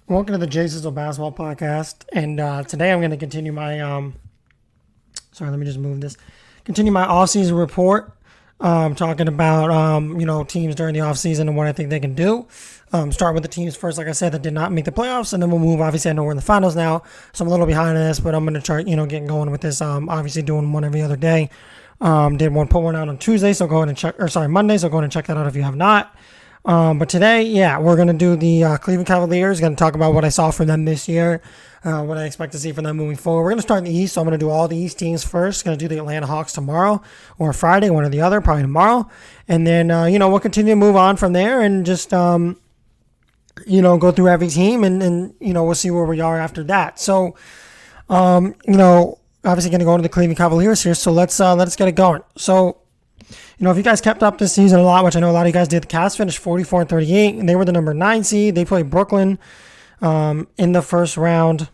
Welcome to the Jason's Basketball Podcast, and today I'm going to continue my sorry, let me just move this. Continue my offseason report, talking about teams during the offseason and what I think they can do. Start with the teams first, like I said, that did not make the playoffs, and then we'll move. Obviously, I know we're in the finals now, so I'm a little behind in this, but I'm going to try, getting going with this. Obviously doing one every other day. Put one out on Tuesday, so go ahead and check. Monday, so go ahead and check that out if you have not. But today, we're going to do the Cleveland Cavaliers. Going to talk about what I saw from them this year, what I expect to see from them moving forward. We're going to start in the East, so I'm going to do all the East teams first. Going to do the Atlanta Hawks tomorrow or Friday, one or the other, probably tomorrow. And then, we'll continue to move on from there and just, go through every team and we'll see where we are after that. So, obviously going to go into the Cleveland Cavaliers here. So let's get it going. So, if you guys kept up this season a lot, which I know a lot of you guys did, the Cavs finished 44-38, and they were the number 9 seed. They played Brooklyn in the first round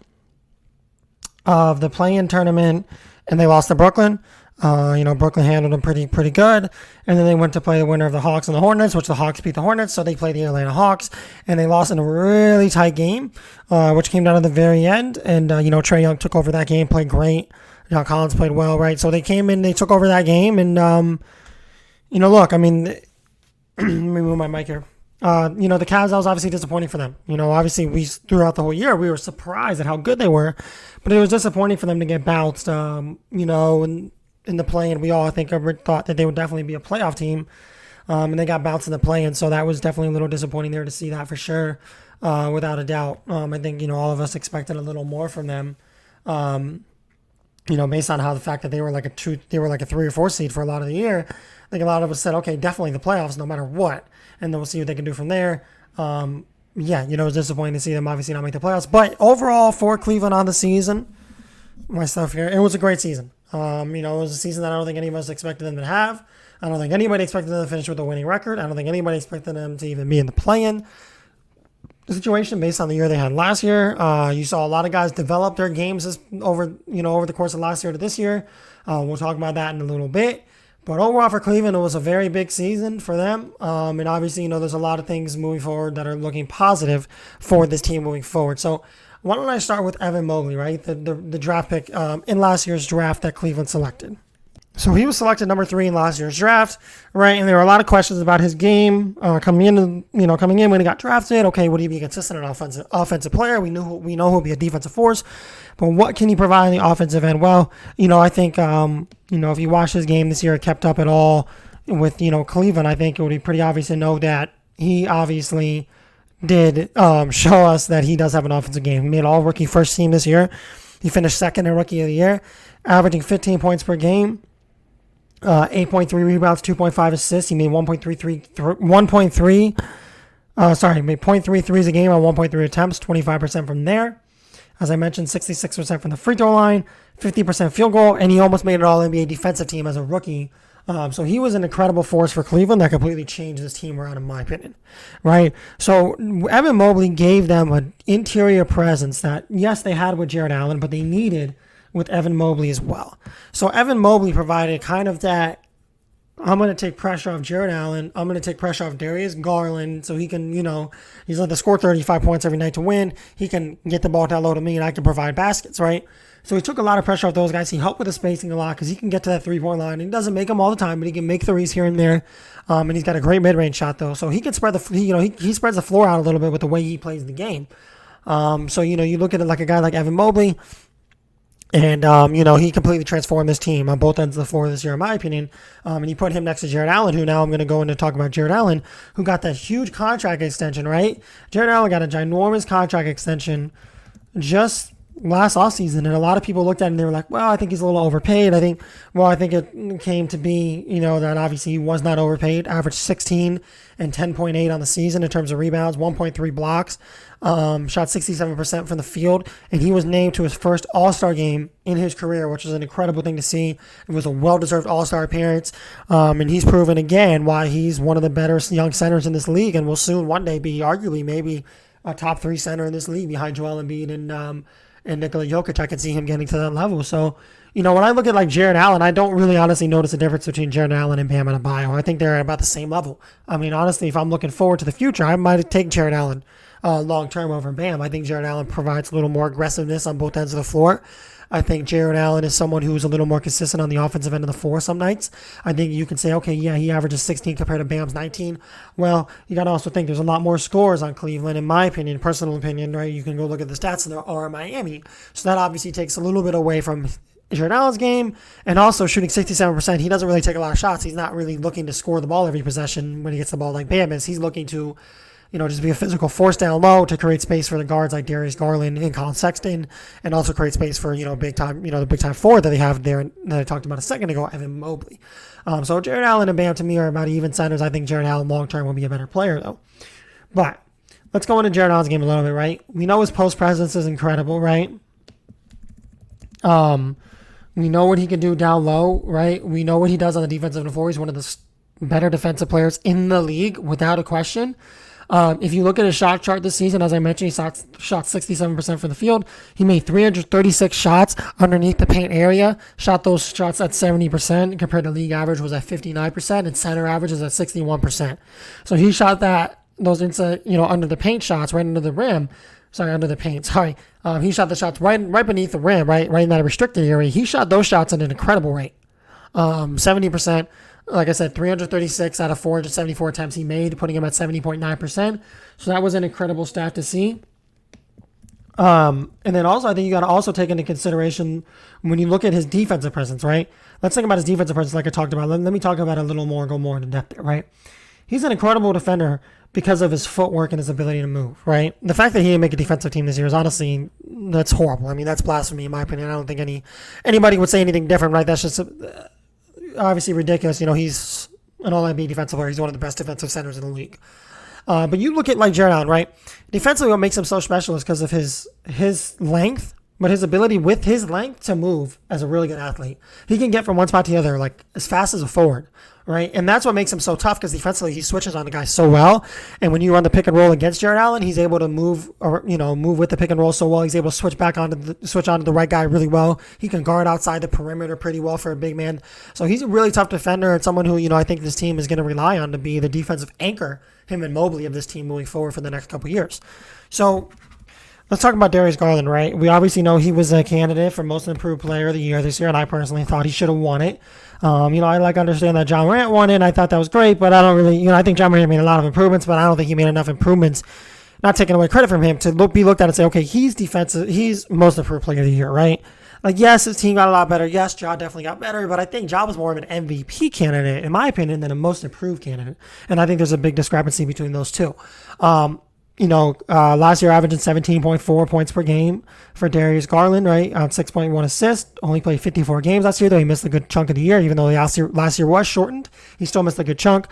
of the play-in tournament, and they lost to Brooklyn. Brooklyn handled them pretty good, and then they went to play the winner of the Hawks and the Hornets, which the Hawks beat the Hornets, so they played the Atlanta Hawks, and they lost in a really tight game, which came down to the very end, and, Trae Young took over that game, played great. John Collins played well, right? So they came in, they took over that game, and, look, I mean, let me move my mic here. The Cavs, that was obviously disappointing for them. Obviously, throughout the whole year, we were surprised at how good they were, but it was disappointing for them to get bounced, in the play-in. We all, I think, thought that they would definitely be a playoff team, and they got bounced in the play-in, so that was definitely a little disappointing there to see that for sure, without a doubt. I think, all of us expected a little more from them, based on how the fact that they were like a 3 or 4 seed for a lot of the year. I think a lot of us said, okay, definitely the playoffs no matter what, and then we'll see what they can do from there. It was disappointing to see them obviously not make the playoffs, but overall for Cleveland on the season, my stuff here, it was a great season. It was a season that I don't think any of us expected them to have. I don't think anybody expected them to finish with a winning record. I don't think anybody expected them to even be in the play-in situation based on the year they had last year. You saw a lot of guys develop their games over the course of last year to this year. We'll talk about that in a little bit. But overall for Cleveland, it was a very big season for them. And obviously, there's a lot of things moving forward that are looking positive for this team moving forward. So why don't I start with Evan Mobley, right? The draft pick in last year's draft that Cleveland selected. So he was selected number 3 in last year's draft, right? And there were a lot of questions about his game coming in when he got drafted. Okay, would he be consistent an offensive player? We know he'll be a defensive force, but what can he provide on the offensive end? Well, I think if you watch his game this year, it kept up at all with Cleveland. I think it would be pretty obvious to know that he obviously did show us that he does have an offensive game. He made all rookie first team this year. He finished second in rookie of the year, averaging 15 points per game. 8.3 rebounds, 2.5 assists. He made 0.3 threes a game on 1.3 attempts, 25% from there. As I mentioned, 66% from the free throw line, 50% field goal, and he almost made an All-NBA defensive team as a rookie. So he was an incredible force for Cleveland that completely changed this team around, in my opinion, right? So Evan Mobley gave them an interior presence that, yes, they had with Jarrett Allen, but they needed with Evan Mobley as well. So Evan Mobley provided kind of that, I'm going to take pressure off Jarrett Allen. I'm going to take pressure off Darius Garland so he can, he's going to score 35 points every night to win. He can get the ball down low to me and I can provide baskets, right? So he took a lot of pressure off those guys. He helped with the spacing a lot because he can get to that 3-point line. He doesn't make them all the time, but he can make threes here and there. And he's got a great mid-range shot though. So he can spread he spreads the floor out a little bit with the way he plays the game. So you look at it like a guy like Evan Mobley, and, he completely transformed this team on both ends of the floor this year, in my opinion. And you put him next to Jarrett Allen, who now I'm going to go into talk about Jarrett Allen, who got that huge contract extension, right? Jarrett Allen got a ginormous contract extension just last offseason, and a lot of people looked at it and they were like, well, I think he's a little overpaid. I think it came to be, that obviously he was not overpaid. Averaged 16 and 10.8 on the season in terms of rebounds, 1.3 blocks, shot 67% from the field, and he was named to his first All-Star game in his career, which was an incredible thing to see. It was a well-deserved All-Star appearance, and he's proven again why he's one of the better young centers in this league and will soon one day be arguably maybe a top 3 center in this league behind Joel Embiid and Nikola Jokic. I can see him getting to that level. So, when I look at like Jarrett Allen, I don't really honestly notice a difference between Jarrett Allen and Bam Adebayo. I think they're at about the same level. I mean, honestly, if I'm looking forward to the future, I might take Jarrett Allen long term over Bam. I think Jared Allen provides a little more aggressiveness on both ends of the floor. I think Jared Allen is someone who's a little more consistent on the offensive end of the floor some nights. I think you can say, okay, yeah, he averages 16 compared to Bam's 19. Well, you got to also think there's a lot more scores on Cleveland, in my opinion, personal opinion, right? You can go look at the stats and there are Miami. So that obviously takes a little bit away from Jared Allen's game, and also shooting 67%. He doesn't really take a lot of shots. He's not really looking to score the ball every possession when he gets the ball like Bam is. He's looking to just be a physical force down low to create space for the guards like Darius Garland and Colin Sexton, and also create space for, big time, the big time forward that they have there that I talked about a second ago, Evan Mobley. So Jared Allen and Bam to me are about even centers. I think Jared Allen long term will be a better player though. But let's go into Jared Allen's game a little bit, right? We know his post presence is incredible, right? We know what he can do down low, right? We know what he does on the defensive end of the floor. He's one of the better defensive players in the league, without a question. If you look at his shot chart this season, as I mentioned, he shot 67% from the field. He made 336 shots underneath the paint area, shot those shots at 70% compared to league average was at 59%, and center average is at 61%. So he shot those inside, under the paint shots, right under the rim. Under the paint. He shot the shots right beneath the rim, right in that restricted area. He shot those shots at an incredible rate. 70%. Like I said, 336 out of 474 attempts he made, putting him at 70.9%. So that was an incredible stat to see. And then also, I think you got to also take into consideration when you look at his defensive presence, right? Let's think about his defensive presence like I talked about. Let me talk about it a little more and go more into depth there, right? He's an incredible defender because of his footwork and his ability to move, right? The fact that he didn't make a defensive team this year is honestly, that's horrible. I mean, that's blasphemy in my opinion. I don't think anybody would say anything different, right? That's just obviously ridiculous. He's an all-NBA defensive player. He's one of the best defensive centers in the league. But you look at like Jared Allen, right? Defensively, what makes him so special is because of his length, but his ability with his length to move as a really good athlete. He can get from one spot to the other like as fast as a forward, right? And that's what makes him so tough because defensively he switches on the guy so well. And when you run the pick and roll against Jared Allen, he's able to move with the pick and roll so well. He's able to switch onto the right guy really well. He can guard outside the perimeter pretty well for a big man. So he's a really tough defender and someone who, I think this team is going to rely on to be the defensive anchor, him and Mobley, of this team moving forward for the next couple of years. So let's talk about Darius Garland, right? We obviously know he was a candidate for Most Improved Player of the Year this year, and I personally thought he should have won it. I understand that John Morant won it, and I thought that was great, but I don't really, I think John Morant made a lot of improvements, but I don't think he made enough improvements, not taking away credit from him, to be looked at and say, okay, he's defensive, he's Most Improved Player of the Year, right? Like, yes, his team got a lot better. Yes, Ja definitely got better, but I think Ja was more of an MVP candidate, in my opinion, than a Most Improved candidate, and I think there's a big discrepancy between those two. Last year averaging 17.4 points per game for Darius Garland, right? 6.1 assists. Only played 54 games last year, though he missed a good chunk of the year, even though last year was shortened. He still missed a good chunk.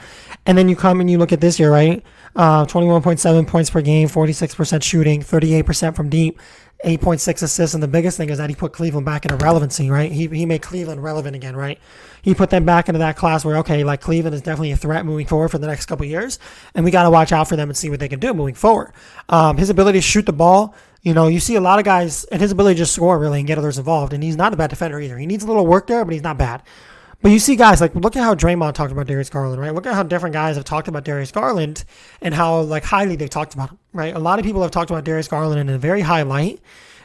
And then you come and you look at this year, right? 21.7 points per game, 46% shooting, 38% from deep, 8.6 assists. And the biggest thing is that he put Cleveland back into relevancy, right? He made Cleveland relevant again, right? He put them back into that class where, okay, like Cleveland is definitely a threat moving forward for the next couple of years, and we got to watch out for them and see what they can do moving forward. His ability to shoot the ball, you see a lot of guys, and his ability to just score really and get others involved, and he's not a bad defender either. He needs a little work there, but he's not bad. But you see guys, like, look at how Draymond talked about Darius Garland, right? Look at how different guys have talked about Darius Garland and how, like, highly they talked about him, right? A lot of people have talked about Darius Garland in a very high light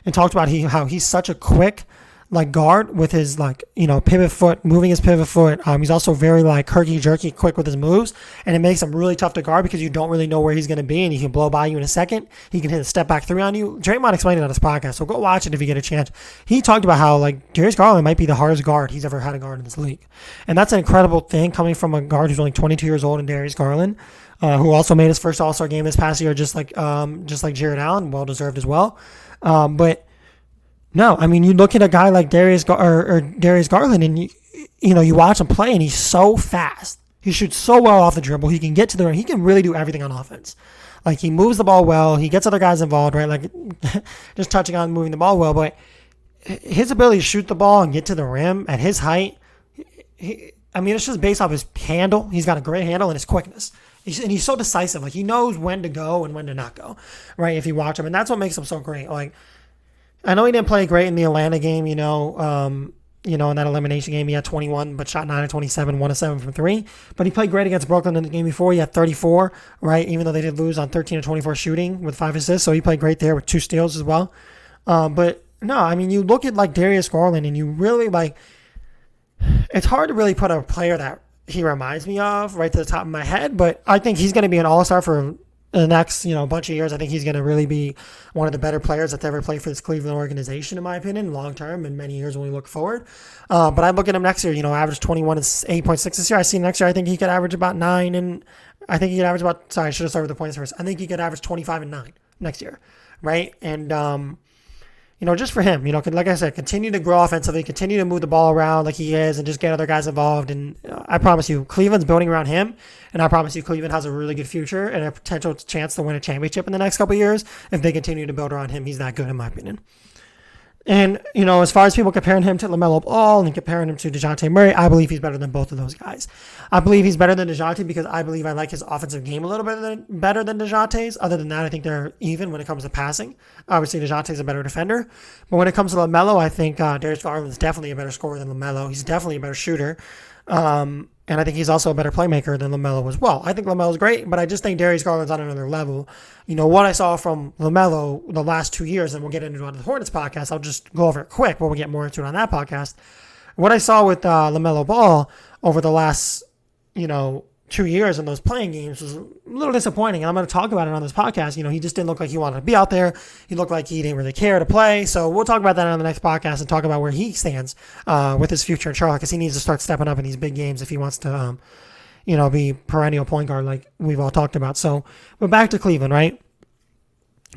and talked about how he's such a quick, like, guard with his, like, pivot foot, moving his pivot foot. He's also very, like, herky-jerky, quick with his moves, and it makes him really tough to guard because you don't really know where he's going to be, and he can blow by you in a second. He can hit a step-back three on you. Draymond explained it on his podcast, so go watch it if you get a chance. He talked about how, like, Darius Garland might be the hardest guard he's ever had a guard in this league, and that's an incredible thing coming from a guard who's only 22 years old in Darius Garland, who also made his first All-Star game this past year, just like Jared Allen, well-deserved as well. But no, I mean, you look at a guy like Darius Garland, and you watch him play, and he's so fast. He shoots so well off the dribble. He can get to the rim. He can really do everything on offense. Like, he moves the ball well. He gets other guys involved, right? Like, just touching on moving the ball well. But his ability to shoot the ball and get to the rim at his height, it's just based off his handle. He's got a great handle and his quickness. And he's so decisive. Like, he knows when to go and when to not go, right, if you watch him. And that's what makes him so great. Like, I know he didn't play great in the Atlanta game, in that elimination game, he had 21, but shot 9 of 27, 1 of 7 from 3. But he played great against Brooklyn in the game before. He had 34, right? Even though they did lose on 13 of 24 shooting with 5 assists. So he played great there with 2 steals as well. But no, I mean, you look at like Darius Garland and you really like, it's hard to really put a player that he reminds me of right to the top of my head. But I think he's going to be an all-star for the next, bunch of years. I think he's going to really be one of the better players that's ever played for this Cleveland organization, in my opinion, long term and many years when we look forward. But I look at him next year, average 21 and 8.6 this year. I see next year, I think he could average about 9 and I think he could average about, sorry, I should have started with the points first. I think he could average 25 and 9 next year, right? And, just for him, like I said, continue to grow offensively, continue to move the ball around like he is and just get other guys involved. And I promise you, Cleveland's building around him. And I promise you, Cleveland has a really good future and a potential chance to win a championship in the next couple of years if they continue to build around him. He's that good, in my opinion. And, as far as people comparing him to LaMelo Ball and comparing him to DeJounte Murray, I believe he's better than both of those guys. I believe he's better than DeJounte because I believe I like his offensive game a little bit better than DeJounte's. Other than that, I think they're even when it comes to passing. Obviously, DeJounte's a better defender. But when it comes to LaMelo, I think Darius Garland is definitely a better scorer than LaMelo. He's definitely a better shooter. And I think he's also a better playmaker than LaMelo as well. I think LaMelo's great, but I just think Darius Garland's on another level. What I saw from LaMelo the last 2 years, and we'll get into it on the Hornets podcast, I'll just go over it quick, but we'll get more into it on that podcast. What I saw with LaMelo Ball over the last, 2 years in those playing games was a little disappointing. And I'm going to talk about it on this podcast. He just didn't look like he wanted to be out there. He looked like he didn't really care to play. So we'll talk about that on the next podcast and talk about where he stands with his future in Charlotte because he needs to start stepping up in these big games if he wants to, be perennial point guard like we've all talked about. So, but back to Cleveland, right?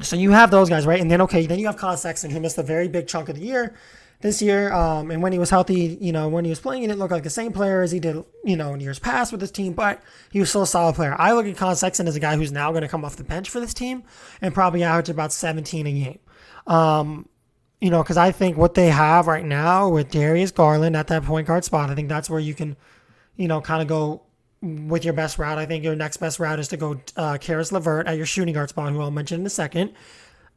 So you have those guys, right? And then, then you have Colin Sexton, who missed a very big chunk of the year this year. And when he was healthy, when he was playing, he didn't look like the same player as he did, in years past with this team, but he was still a solid player. I look at Colin Sexton as a guy who's now going to come off the bench for this team and probably average about 17 a game. Because I think what they have right now with Darius Garland at that point guard spot, I think that's where you can, kind of go with your best route. I think your next best route is to go Karis LeVert at your shooting guard spot, who I'll mention in a second.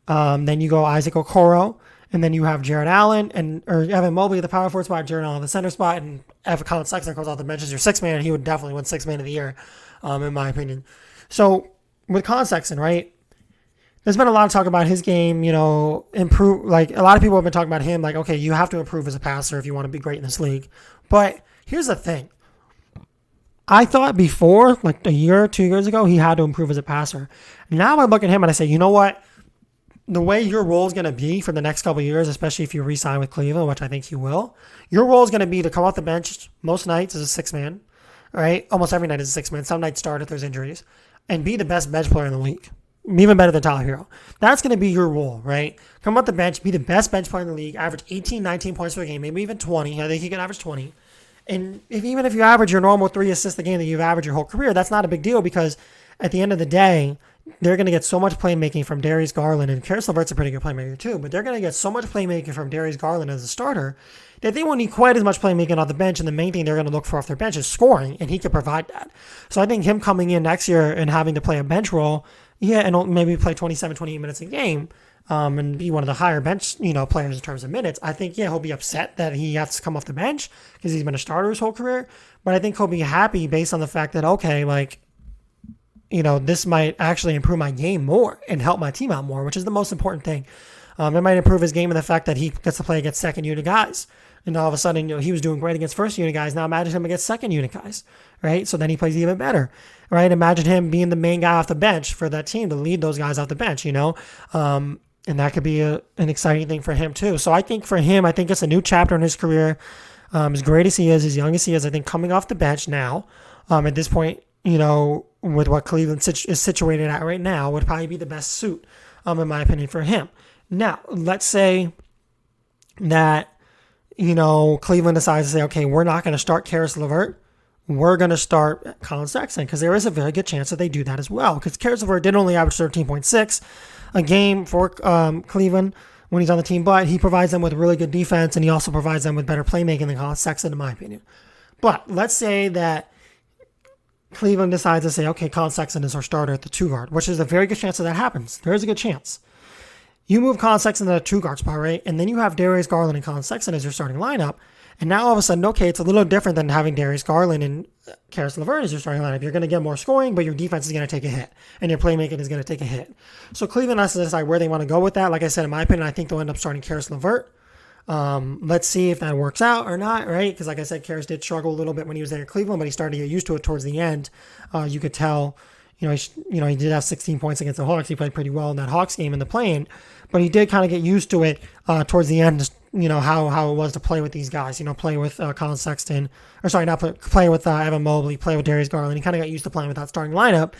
Then you go Isaac Okoro. And then you have Jared Allen or Evan Mobley at the power forward spot, Jared Allen at the center spot, and if Colin Sexton comes off the bench as your sixth man, he would definitely win sixth man of the year, in my opinion. So with Colin Sexton, right, there's been a lot of talk about his game, improve. Like a lot of people have been talking about him, like, okay, you have to improve as a passer if you want to be great in this league. But here's the thing. I thought before, like a year or 2 years ago, he had to improve as a passer. Now I look at him and I say, you know what? The way your role is going to be for the next couple of years, especially if you re-sign with Cleveland, which I think you will, your role is going to be to come off the bench most nights as a six man, right? Almost every night as a six man. Some nights start if there's injuries, and be the best bench player in the league, even better than Tyler Hero. That's going to be your role, right? Come off the bench, be the best bench player in the league, average 18, 19 points per game, maybe even 20. I think he can average 20. And even if you average your normal 3 assists a game that you've averaged your whole career, that's not a big deal because at the end of the day, they're going to get so much playmaking from Darius Garland, and Karis LeVert's a pretty good playmaker too, but they're going to get so much playmaking from Darius Garland as a starter that they won't need quite as much playmaking off the bench, and the main thing they're going to look for off their bench is scoring, and he can provide that. So I think him coming in next year and having to play a bench role, and maybe play 27, 28 minutes a game, and be one of the higher bench, players in terms of minutes, I think, he'll be upset that he has to come off the bench because he's been a starter his whole career, but I think he'll be happy based on the fact that, okay, like, this might actually improve my game more and help my team out more, which is the most important thing. It might improve his game in the fact that he gets to play against second unit guys. And all of a sudden, he was doing great against first unit guys. Now imagine him against second unit guys, right? So then he plays even better, right? Imagine him being the main guy off the bench for that team to lead those guys off the bench, and that could be an exciting thing for him too. So I think for him, it's a new chapter in his career. As great as he is, as young as he is, I think coming off the bench now, at this point, with what Cleveland is situated at right now, would probably be the best suit, in my opinion, for him. Now, let's say that, Cleveland decides to say, okay, we're not going to start Karis LeVert. We're going to start Colin Sexton, because there is a very good chance that they do that as well, because Karis LeVert did only average 13.6 a game for Cleveland when he's on the team, but he provides them with really good defense, and he also provides them with better playmaking than Colin Sexton, in my opinion. But let's say that Cleveland decides to say, okay, Colin Sexton is our starter at the 2 guard, which is a very good chance that happens. There is a good chance. You move Colin Sexton to the 2 guard spot, right? And then you have Darius Garland and Colin Sexton as your starting lineup. And now all of a sudden, okay, it's a little different than having Darius Garland and Karis LeVert as your starting lineup. You're going to get more scoring, but your defense is going to take a hit, and your playmaking is going to take a hit. So Cleveland has to decide where they want to go with that. Like I said, in my opinion, I think they'll end up starting Karis LeVert. Let's see if that works out or not, right? Because like I said, Karis did struggle a little bit when he was there in Cleveland, but he started to get used to it towards the end. You could tell, he did have 16 points against the Hawks. He played pretty well in that Hawks game in the play-in, but he did kind of get used to it towards the end. How it was to play with these guys. Play with Colin Sexton, play with Evan Mobley, play with Darius Garland. He kind of got used to playing with that starting lineup,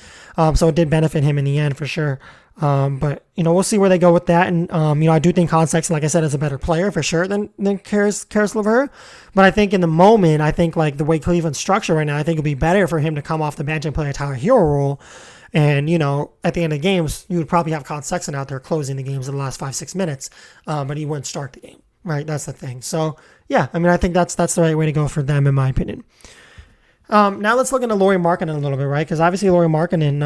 so it did benefit him in the end for sure. But we'll see where they go with that. And I do think Colin Sexton, like I said, is a better player for sure than Karis LeVert. But I think in the moment, like the way Cleveland's structured right now, I think it'd be better for him to come off the bench and play a Tyler Hero role. And, at the end of the games, you would probably have Colin Sexton out there closing the games in the last 5-6 minutes, but he wouldn't start the game, right? That's the thing. So, yeah, I think that's the right way to go for them, in my opinion. Now let's look into Lauri Markkanen a little bit, right? Because obviously Lauri Markkanen,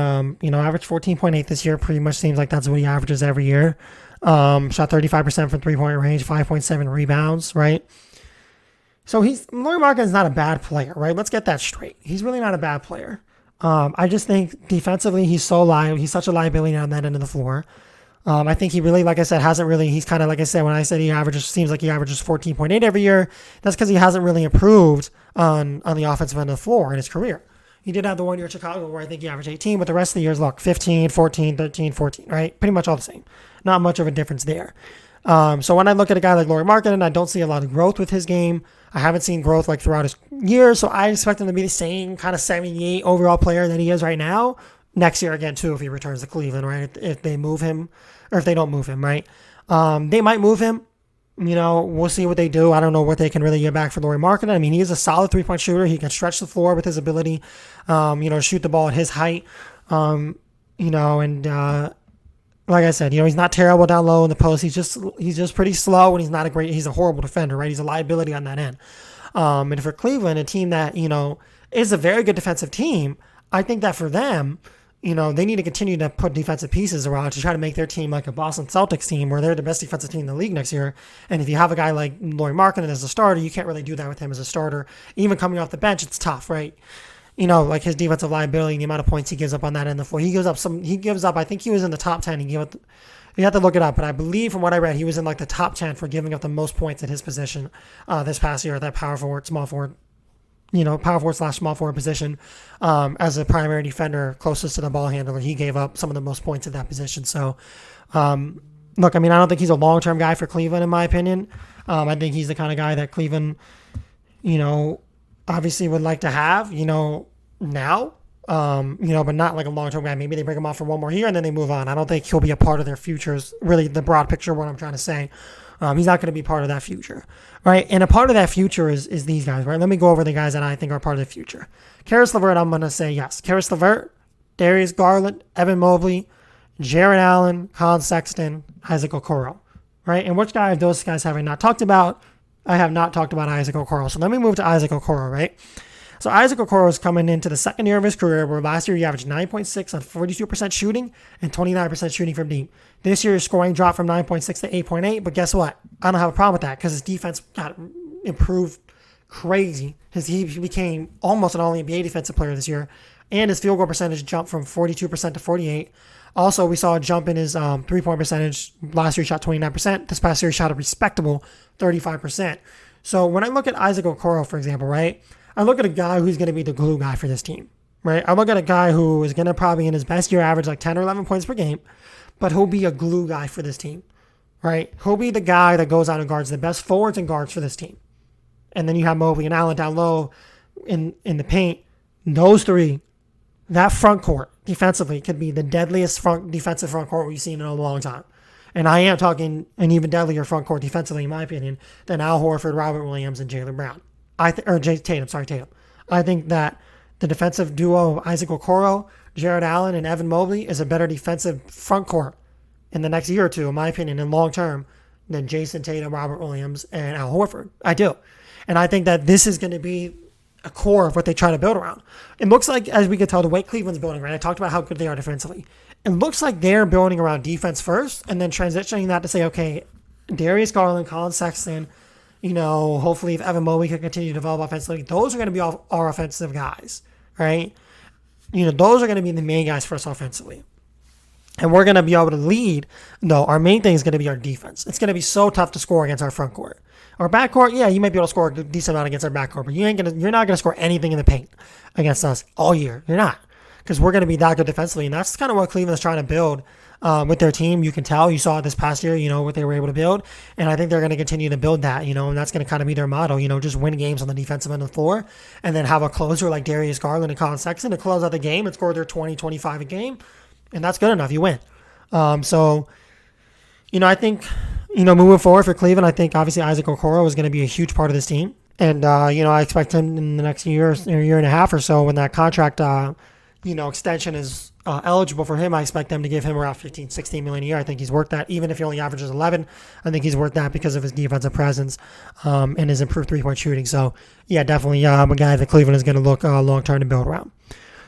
averaged 14.8 this year. Pretty much seems like that's what he averages every year. Shot 35% from three-point range, 5.7 rebounds, right? So Lauri Markkanen's not a bad player, right? Let's get that straight. He's really not a bad player. I just think defensively he's such a liability on that end of the floor. I think he really, like I said, he's kind of, like I said, when I said seems like he averages 14.8 every year, that's because he hasn't really improved on the offensive end of the floor in his career. He did have the 1 year at Chicago where I think he averaged 18, but the rest of the years, 15, 14, 13, 14, right? Pretty much all the same. Not much of a difference there. So when I look at a guy like Lauri Markkanen, I don't see a lot of growth with his game. I haven't seen growth throughout his years, so I expect him to be the same kind of 78 overall player that he is right now next year again too if he returns to Cleveland, right? If they move him, or if they don't move him, right? They might move him. We'll see what they do. I don't know what they can really get back for Lauri Markkanen. He is a solid three-point shooter. He can stretch the floor with his ability, shoot the ball at his height, like I said, he's not terrible down low in the post. He's just pretty slow, and he's a horrible defender, right? He's a liability on that end. And for Cleveland, a team that, is a very good defensive team, I think that for them, they need to continue to put defensive pieces around to try to make their team like a Boston Celtics team where they're the best defensive team in the league next year. And if you have a guy like Lauri Markkanen as a starter, you can't really do that with him as a starter. Even coming off the bench, it's tough, right? Like his defensive liability and the amount of points he gives up on that end of the floor. He gives up, I think he was in the top 10. You have to look it up, but I believe from what I read, he was in the top 10 for giving up the most points at his position this past year at that power forward, small forward, power forward / small forward position. As a primary defender closest to the ball handler, he gave up some of the most points at that position. So, look, I don't think he's a long-term guy for Cleveland, in my opinion. I think he's the kind of guy that Cleveland, obviously would like to have, now, but not like a long-term guy. Maybe they bring him off for one more year and then they move on. I don't think he'll be a part of their futures, really the broad picture of what I'm trying to say. He's not going to be part of that future, right? And a part of that future is these guys, right? Let me go over the guys that I think are part of the future. Karis LeVert, I'm going to say yes. Karis LeVert, Darius Garland, Evan Mobley, Jarrett Allen, Colin Sexton, Isaac Okoro, right? And which guy of those guys have I not talked about? I have not talked about Isaac Okoro. So let me move to Isaac Okoro, right? So Isaac Okoro is coming into the second year of his career where last year he averaged 9.6 on 42% shooting and 29% shooting from deep. This year his scoring dropped from 9.6 to 8.8, but guess what? I don't have a problem with that because his defense got improved crazy. He became almost an all-NBA defensive player this year, and his field goal percentage jumped from 42% to 48%. Also, we saw a jump in his three-point percentage. Last year he shot 29%. This past year he shot a respectable 35%. So when I look at Isaac Okoro, for example, right, I look at a guy who's going to be the glue guy for this team, right? I look at a guy who is going to probably in his best year average like 10 or 11 points per game, but he'll be a glue guy for this team, right? He'll be the guy that goes out and guards the best forwards and guards for this team. And then you have Mobley and Allen down low in the paint. Those three, that front court defensively could be the deadliest defensive front court we've seen in a long time. And I am talking an even deadlier front court defensively, in my opinion, than Al Horford, Robert Williams, and Jaylen Brown. Tatum. I think that the defensive duo of Isaac Okoro, Jarrett Allen, and Evan Mobley is a better defensive front court in the next year or two, in my opinion, in long term, than Jason Tatum, Robert Williams, and Al Horford. I do. And I think that this is going to be a core of what they try to build around. It looks like, as we can tell, the way Cleveland's building, right? I talked about how good they are defensively. It looks like they're building around defense first and then transitioning that to say, okay, Darius Garland, Colin Sexton, Hopefully if Evan Mobley can continue to develop offensively, those are going to be our offensive guys, right? Those are going to be the main guys for us offensively. And we're going to be able to lead. No, our main thing is going to be our defense. It's going to be so tough to score against our front court. Our backcourt, yeah, you might be able to score a decent amount against our backcourt, but you're not going to score anything in the paint against us all year. You're not, because we're going to be that good defensively, and that's kind of what Cleveland's trying to build with their team. You can tell. You saw it this past year, what they were able to build, and I think they're going to continue to build that, and that's going to kind of be their motto, just win games on the defensive end of the floor, and then have a closer like Darius Garland and Colin Sexton to close out the game and score their 20, 25 a game, and that's good enough. You win. I think, moving forward for Cleveland, I think obviously Isaac Okoro is going to be a huge part of this team. And, I expect him in the next year and a half or so when that contract, extension is eligible for him. I expect them to give him around 15, 16 million a year. I think he's worth that. Even if he only averages 11, I think he's worth that because of his defensive presence and his improved three-point shooting. So, yeah, definitely a guy that Cleveland is going to look long-term to build around.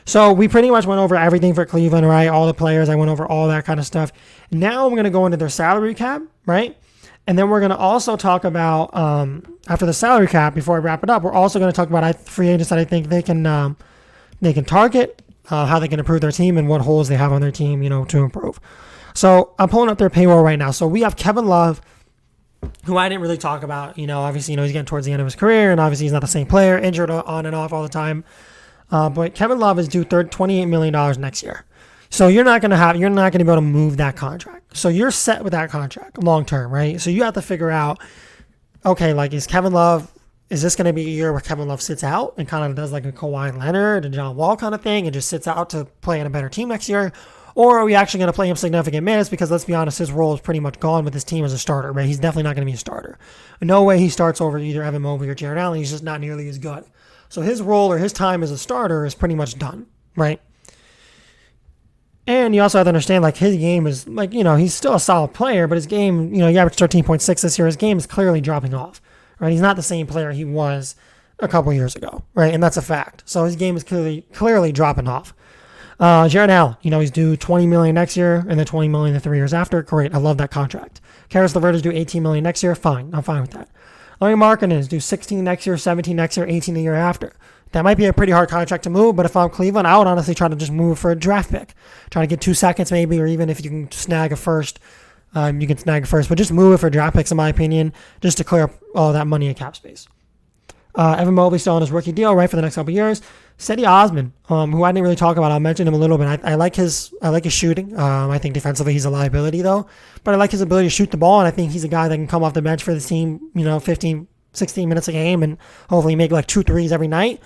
So we pretty much went over everything for Cleveland, right? All the players, I went over all that kind of stuff. Now I'm going to go into their salary cap, right? And then we're going to also talk about, after the salary cap, before I wrap it up, we're also going to talk about free agents that I think they can target, how they can improve their team, and what holes they have on their team, to improve. So I'm pulling up their payroll right now. So we have Kevin Love, who I didn't really talk about. Obviously, he's getting towards the end of his career, and obviously he's not the same player, injured on and off all the time. But Kevin Love is due $28 million next year. So you're not going to be able to move that contract. So you're set with that contract long term, right? So you have to figure out, okay, like is this going to be a year where Kevin Love sits out and kind of does like a Kawhi Leonard and John Wall kind of thing and just sits out to play in a better team next year? Or are we actually going to play him significant minutes? Because let's be honest, his role is pretty much gone with his team as a starter, right? He's definitely not going to be a starter. No way he starts over either Evan Mobley or Jarrett Allen. He's just not nearly as good. So his role or his time as a starter is pretty much done, right? And you also have to understand, like, his game is, like, he's still a solid player, but his game, he averaged 13.6 this year. His game is clearly dropping off, right? He's not the same player he was a couple years ago, right? And that's a fact. So his game is clearly dropping off. Jarrett Allen, he's due $20 million next year and then $20 million the 3 years after. Great. I love that contract. Karis LeVert is due $18 million next year. Fine. I'm fine with that. Larry Markkinen is due 16 next year, 17 next year, 18 the year after. That might be a pretty hard contract to move, but if I'm Cleveland, I would honestly try to just move for a draft pick. Try to get 2 seconds maybe, or even if you can snag a first, you can snag a first. But just move it for draft picks, in my opinion, just to clear up all that money in cap space. Evan Mobley still on his rookie deal, right, for the next couple of years. Cedi Osman, who I didn't really talk about. I'll mention him a little bit. I like his shooting. I think defensively he's a liability, though. But I like his ability to shoot the ball, and I think he's a guy that can come off the bench for the team, 15, 16 minutes a game and hopefully make like 2 threes every night.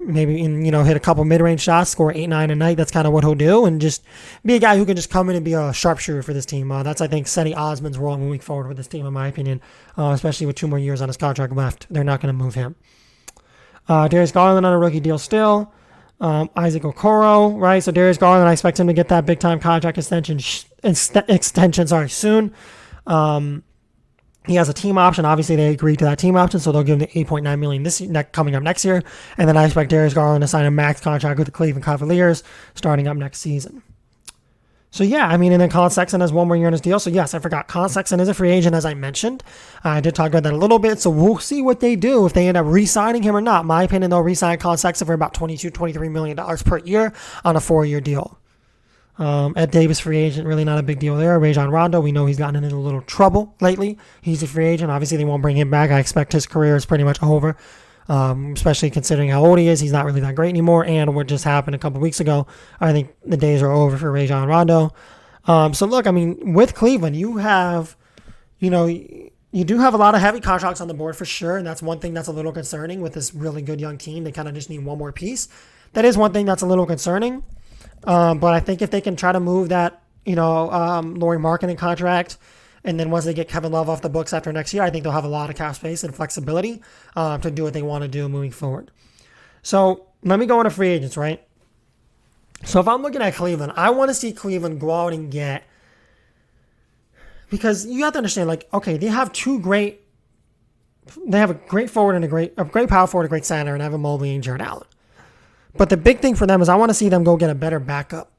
Maybe, hit a couple mid-range shots, score 8, 9 a night. That's kind of what he'll do, and just be a guy who can just come in and be a sharpshooter for this team. That's, I think, Cedi Osman's role moving forward with this team, in my opinion, especially with 2 more years on his contract left. They're not going to move him. Darius Garland on a rookie deal still. Isaac Okoro, right? So Darius Garland, I expect him to get that big-time contract extension soon. He has a team option. Obviously, they agreed to that team option, so they'll give him the $8.9 million coming up next year. And then I expect Darius Garland to sign a max contract with the Cleveland Cavaliers starting up next season. So, yeah, and then Colin Sexton has 1 more year on his deal. So, yes, I forgot. Colin Sexton is a free agent, as I mentioned. I did talk about that a little bit. So, we'll see what they do, if they end up re-signing him or not. In my opinion, they'll re-sign Colin Sexton for about $22, $23 million per year on a 4-year deal. Ed Davis, free agent, really not a big deal there. Rajon Rondo, we know he's gotten into a little trouble lately. He's a free agent. Obviously, they won't bring him back. I expect his career is pretty much over, especially considering how old he is. He's not really that great anymore. And what just happened a couple weeks ago, I think the days are over for Rajon Rondo. So, look, with Cleveland, you have, you do have a lot of heavy contracts on the board for sure. And that's one thing that's a little concerning with this really good young team. They kind of just need one more piece. That is one thing that's a little concerning. But I think if they can try to move that, Lauri Markkinen contract, and then once they get Kevin Love off the books after next year, I think they'll have a lot of cap space and flexibility to do what they want to do moving forward. So let me go into free agents, right? So if I'm looking at Cleveland, I want to see Cleveland go out and get, because you have to understand, they have a great forward and a great power forward, a great center, and Evan Mobley and Jarrett Allen. But the big thing for them is I want to see them go get a better backup.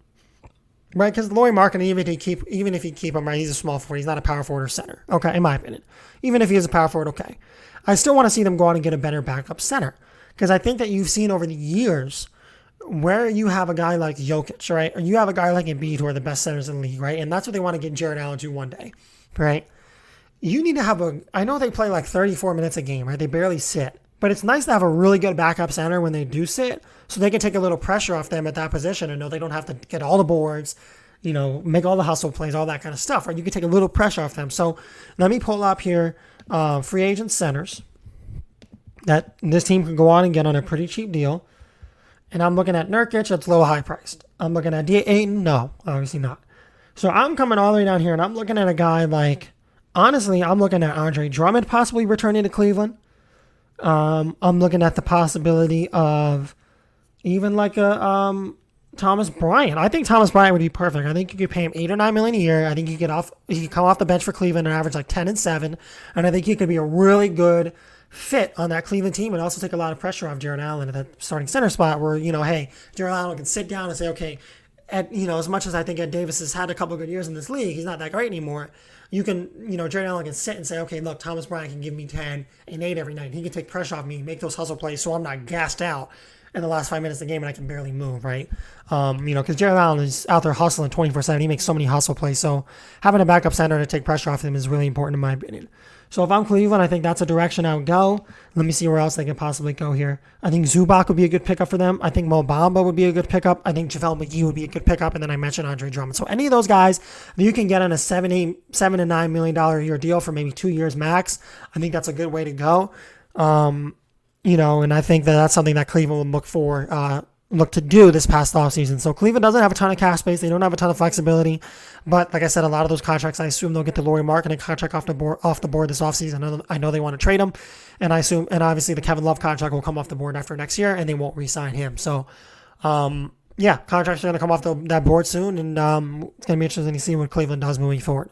right? Because Lauri Markkanen, even if you keep him, right, he's a small forward. He's not a power forward or center. Okay, in my opinion, even if he is a power forward, okay, I still want to see them go out and get a better backup center because I think that you've seen over the years where you have a guy like Jokic, right, or you have a guy like Embiid who are the best centers in the league, right, and that's what they want to get Jared Allen to one day, right? You need to have I know they play like 34 minutes a game, right? They barely sit. But it's nice to have a really good backup center when they do sit so they can take a little pressure off them at that position and know they don't have to get all the boards, make all the hustle plays, all that kind of stuff, right? You can take a little pressure off them. So let me pull up here free agent centers that this team can go on and get on a pretty cheap deal. And I'm looking at Nurkic, that's low high priced. I'm looking at Ayton, no, obviously not. So I'm coming all the way down here and I'm looking at a guy like, honestly, I'm looking at Andre Drummond possibly returning to Cleveland. I'm looking at the possibility of even like a Thomas Bryant. I think Thomas Bryant would be perfect. I think you could pay him $8 or $9 million a year. I think he could come off the bench for Cleveland and average like 10 and 7. And I think he could be a really good fit on that Cleveland team and also take a lot of pressure off Jared Allen at that starting center spot where, hey, Jared Allen can sit down and say, okay, as much as I think Ed Davis has had a couple of good years in this league, he's not that great anymore. You can, Jared Allen can sit and say, okay, look, Thomas Bryant can give me 10 and 8 every night. He can take pressure off me, make those hustle plays so I'm not gassed out in the last 5 minutes of the game and I can barely move, right? Because Jared Allen is out there hustling 24/7. He makes so many hustle plays. So having a backup center to take pressure off him is really important in my opinion. So if I'm Cleveland, I think that's a direction I would go. Let me see where else they can possibly go here. I think Zubac would be a good pickup for them. I think Mo Bamba would be a good pickup. I think JaVale McGee would be a good pickup. And then I mentioned Andre Drummond. So any of those guys that you can get on a $7 to $9 million a year deal for maybe 2 years max, I think that's a good way to go. And I think that's something that Cleveland would look to do this past offseason. So Cleveland doesn't have a ton of cap space. They don't have a ton of flexibility. But like I said, a lot of those contracts, I assume they'll get the Lauri Markkanen contract off the board this offseason. I know they want to trade him. And obviously the Kevin Love contract will come off the board after next year and they won't re-sign him. So, contracts are going to come off that board soon. And it's going to be interesting to see what Cleveland does moving forward.